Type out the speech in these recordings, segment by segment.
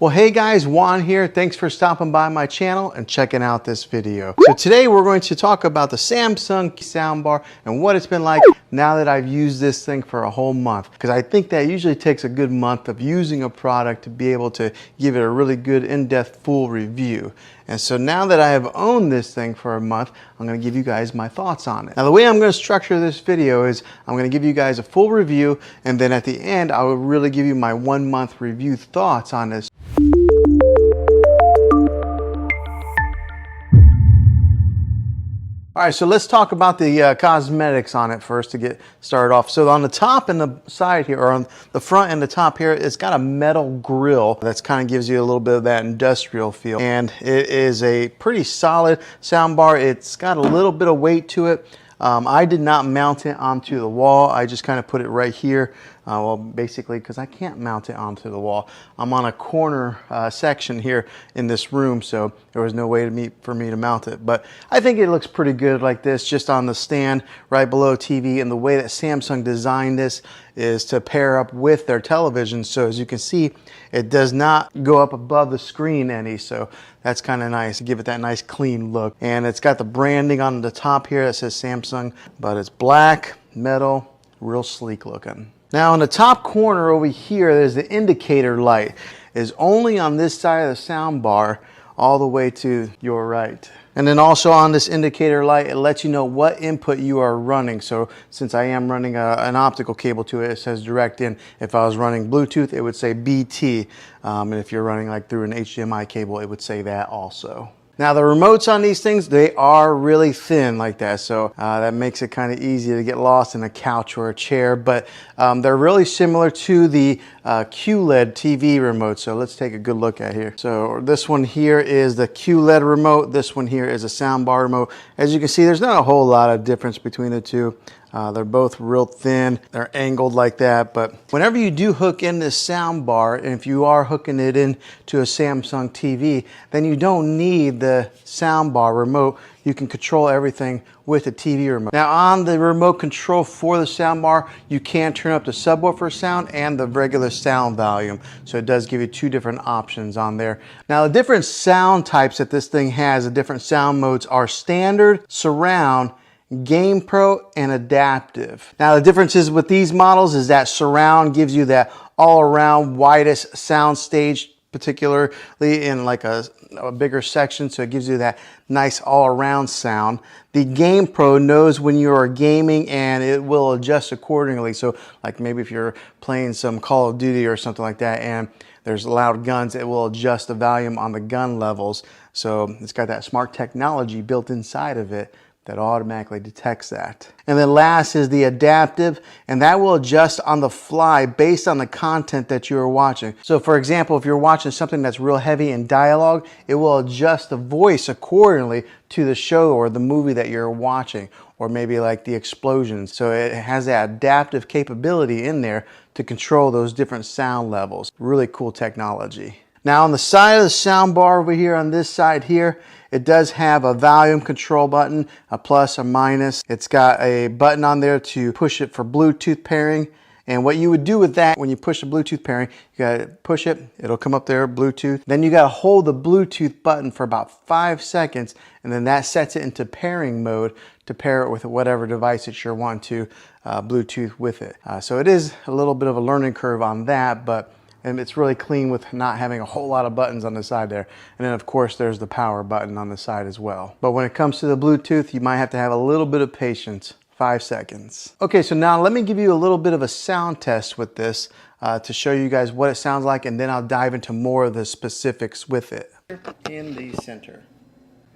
Well, hey guys, Juan here. Thanks for stopping by my channel and checking out this video. So today we're going to talk about the Samsung soundbar and what it's been like now that I've used this thing for a whole month. Because I think that usually takes a good month of using a product to be able to give it a really good in-depth full review. And so now that I have owned this thing for a month, I'm going to give you guys my thoughts on it. Now the way I'm going to structure this video is I'm going to give you guys a full review, and then at the end I will really give you my 1 month review thoughts on this. All right, so let's talk about the cosmetics on it first to get started off. So on the top and the side here, or on the front and the top here, it's got a metal grill that's kind of gives you a little bit of that industrial feel. And it is a pretty solid soundbar. It's got a little bit of weight to it. I did not mount it onto the wall. I just kind of put it right here. Well, basically, because I can't mount it onto the wall. I'm on a corner section here in this room, so there was no way for me to mount it. But I think it looks pretty good like this, just on the stand right below TV. And the way that Samsung designed this is to pair up with their television. So as you can see, it does not go up above the screen any. So that's kind of nice to give it that nice clean look. And it's got the branding on the top here that says Samsung, but it's black, metal, real sleek looking. Now in the top corner over here, there's the indicator light. It's only on this side of the sound bar all the way to your right. And then also on this indicator light, it lets you know what input you are running. So since I am running an optical cable to it, it says direct in. If I was running Bluetooth, it would say BT. And if you're running like through an HDMI cable, it would say that also. Now the remotes on these things, they are really thin like that, so that makes it kind of easy to get lost in a couch or a chair, but they're really similar to the QLED TV remote. So let's take a good look at here. So this one here is the QLED remote, this one here is a soundbar remote. As you can see, there's not a whole lot of difference between the two. They're both real thin, they're angled like that, but whenever you do hook in this sound bar, and if you are hooking it into a Samsung TV, then you don't need the sound bar remote. You can control everything with the TV remote. Now on the remote control for the sound bar, you can turn up the subwoofer sound and the regular sound volume. So it does give you two different options on there. Now the different sound types that this thing has, the different sound modes are standard, surround, Game Pro, and adaptive. Now the differences with these models is that surround gives you that all-around widest sound stage, particularly in like a bigger section, so it gives you that nice all-around sound. The Game Pro knows when you are gaming and it will adjust accordingly. So like maybe if you're playing some Call of Duty or something like that and there's loud guns, it will adjust the volume on the gun levels. So it's got that smart technology built inside of it that automatically detects that. And then last is the adaptive, and that will adjust on the fly based on the content that you are watching. So for example, if you're watching something that's real heavy in dialogue, it will adjust the voice accordingly to the show or the movie that you're watching, or maybe like the explosions. So it has that adaptive capability in there to control those different sound levels. Really cool technology. Now on the side of the sound bar over here, on this side here, it does have a volume control button, a plus, a minus. It's got a button on there to push it for Bluetooth pairing. And what you would do with that, when you push the Bluetooth pairing, you gotta push it, it'll come up there, Bluetooth. Then you gotta hold the Bluetooth button for about 5 seconds, and then that sets it into pairing mode to pair it with whatever device that you're wanting to Bluetooth with it. So it is a little bit of a learning curve on that, but and it's really clean with not having a whole lot of buttons on the side there. And then of course there's the power button on the side as well. But when it comes to the Bluetooth, you might have to have a little bit of patience. 5 seconds. Okay, so now let me give you a little bit of a sound test with this to show you guys what it sounds like, and then I'll dive into more of the specifics with it. In the center.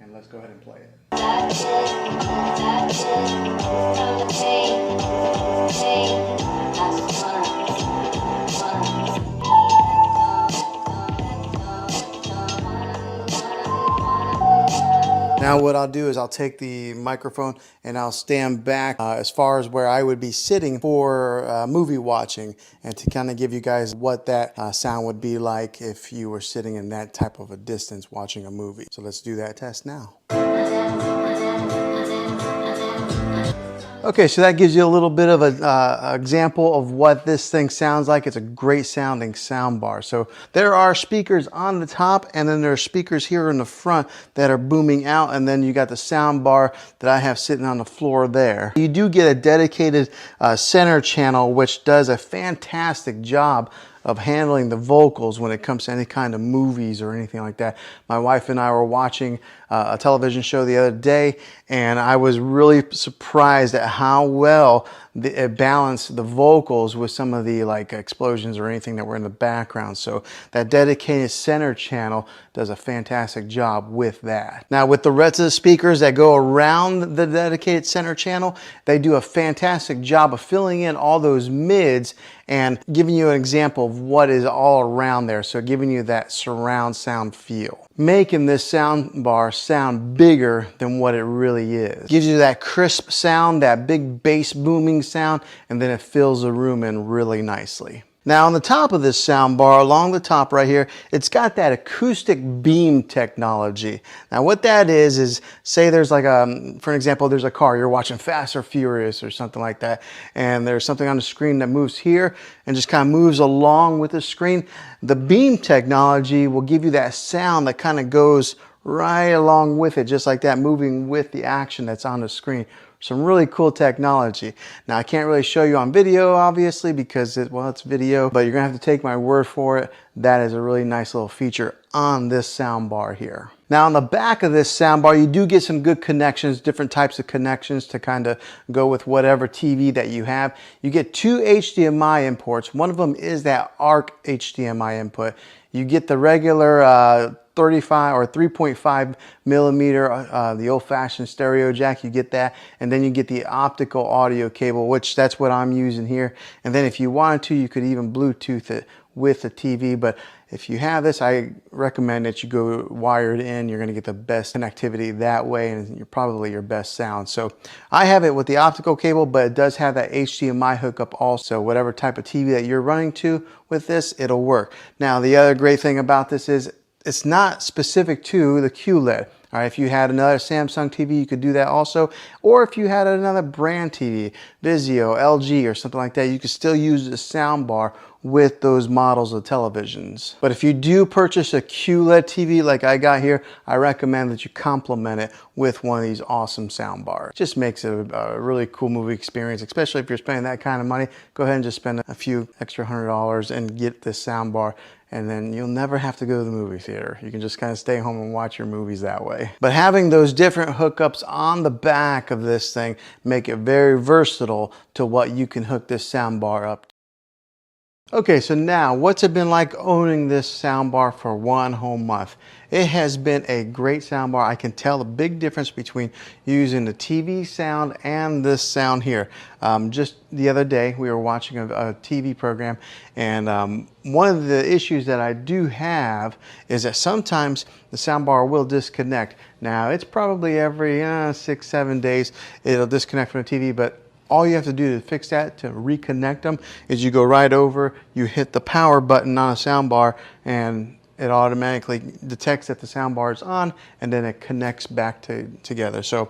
And let's go ahead and play it. Now what I'll do is I'll take the microphone and I'll stand back as far as where I would be sitting for movie watching, and to kind of give you guys what that sound would be like if you were sitting in that type of a distance watching a movie. So let's do that test now. Okay, so that gives you a little bit of an example of what this thing sounds like. It's a great sounding sound bar. So there are speakers on the top, and then there are speakers here in the front that are booming out, and then you got the sound bar that I have sitting on the floor there. You do get a dedicated center channel, which does a fantastic job of handling the vocals when it comes to any kind of movies or anything like that. My wife and I were watching a television show the other day, and I was really surprised at how well it balanced the vocals with some of the like explosions or anything that were in the background. So that dedicated center channel does a fantastic job with that. Now with the rest of the speakers that go around the dedicated center channel, they do a fantastic job of filling in all those mids and giving you an example of what is all around there. So giving you that surround sound feel, making this sound bar sound bigger than what it really is. Gives you that crisp sound, that big bass booming sound, and then it fills the room in really nicely. Now on the top of this sound bar, along the top right here, it's got that acoustic beam technology. Now what that is say there's like for an example, there's a car, you're watching Fast or Furious or something like that, and there's something on the screen that moves here and just kind of moves along with the screen. The beam technology will give you that sound that kind of goes right along with it, just like that, moving with the action that's on the screen. Some really cool technology. Now I can't really show you on video obviously because it's video, but you're gonna have to take my word for it. That is a really nice little feature on this sound bar here. Now on the back of this sound bar, you do get some good connections, different types of connections to kind of go with whatever TV that you have. You get two HDMI imports. One of them is that ARC HDMI input. You get the regular 35 or 3.5 millimeter, the old-fashioned stereo jack, you get that, and then you get the optical audio cable, which that's what I'm using here. And then if you wanted to, you could even Bluetooth it with the TV, but if you have this, I recommend that you go wired in. You're going to get the best connectivity that way, and you're probably your best sound. So I have it with the optical cable, but it does have that HDMI hookup also. Whatever type of TV that you're running to with this, it'll work. Now the other great thing about this is it's not specific to the QLED. All right, if you had another Samsung TV, you could do that also. Or if you had another brand TV, Vizio, LG, or something like that, you could still use the soundbar with those models of televisions. But if you do purchase a QLED TV like I got here, I recommend that you complement it with one of these awesome soundbars. Just makes it a really cool movie experience, especially if you're spending that kind of money. Go ahead and just spend a few extra $100 and get this soundbar, and then you'll never have to go to the movie theater. You can just kind of stay home and watch your movies that way. But having those different hookups on the back of this thing make it very versatile to what you can hook this soundbar up to. Okay, so now what's it been like owning this soundbar for one whole month? It has been a great soundbar. I can tell the big difference between using the TV sound and this sound here. Just the other day, we were watching a TV program, and one of the issues that I do have is that sometimes the soundbar will disconnect. Now, it's probably every 6-7 days it'll disconnect from the TV, but all you have to do to fix that, to reconnect them, is you go right over, you hit the power button on a soundbar, and it automatically detects that the soundbar is on, and then it connects back together. So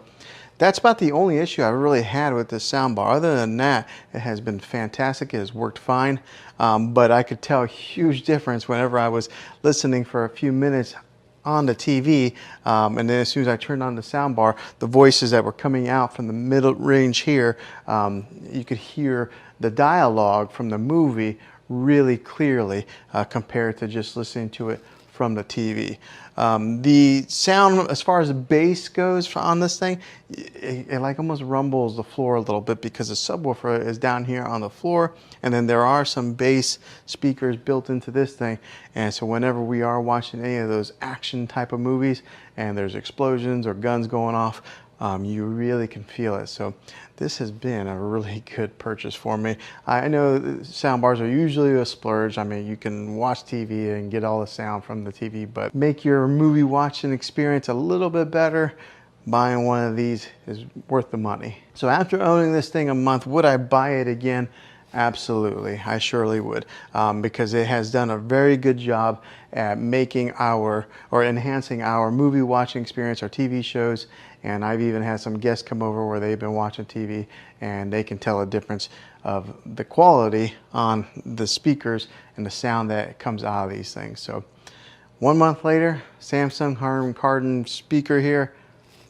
that's about the only issue I've really had with this soundbar. Other than that, it has been fantastic. It has worked fine, but I could tell a huge difference whenever I was listening for a few minutes on the TV, and then as soon as I turned on the soundbar, the voices that were coming out from the middle range here, you could hear the dialogue from the movie really clearly compared to just listening to it from the TV. The sound, as far as the bass goes on this thing, it like almost rumbles the floor a little bit because the subwoofer is down here on the floor, and then there are some bass speakers built into this thing. And so whenever we are watching any of those action type of movies and there's explosions or guns going off, you really can feel it. So this has been a really good purchase for me. I know soundbars are usually a splurge. I mean, you can watch TV and get all the sound from the TV, but make your movie watching experience a little bit better, buying one of these is worth the money. So after owning this thing a month, would I buy it again? Absolutely, I surely would, because it has done a very good job at making our, or enhancing our movie watching experience, our TV shows, and I've even had some guests come over where they've been watching TV and they can tell a difference of the quality on the speakers and the sound that comes out of these things. So 1 month later, Samsung Harman Kardon speaker here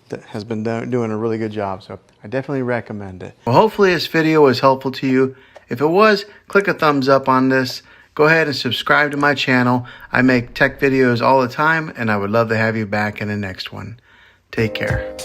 that has been doing a really good job, so I definitely recommend it. Well, hopefully this video was helpful to you. If it was, click a thumbs up on this. Go ahead and subscribe to my channel. I make tech videos all the time, and I would love to have you back in the next one. Take care.